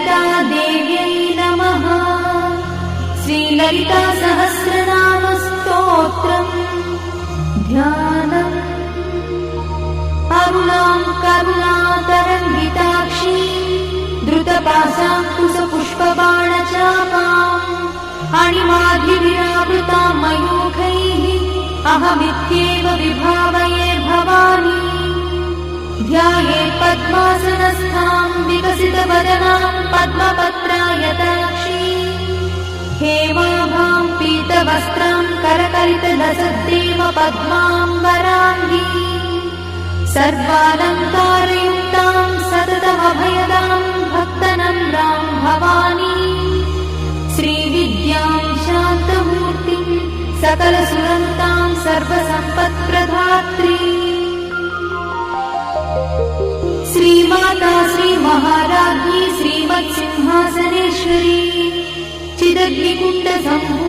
श्रीललिता देव्यै नमः। श्रीललिता सहस्रनाम स्तोत्रम् ध्यानम्। अरुणां करुणातरङ्गिताक्षी द्रुतपाशाङ्कुशपुष्पबाणचापाम् अणिमाधिविरावृतां मयूखैः अहमित्येव विभावये भवानी। ध्यायेत् पद्मासनस्थां विकसितवदनां पद्मपत्रायताक्षी हेमाभां पीतवस्त्रां करकलितलसद्देव पद्माम्बराङ्गी सर्वालङ्कारयुक्तां सततमभयदां भक्तनम्रां भवानी। श्रीविद्यां शान्तमूर्तिं सकलसुरनुतां सर्वसम्पत्प्रदात्री श्रीमाता श्रीमहाराज्ञी श्रीमत्सिंहासनेश्वरी चिदग्निकुण्डसम्भूता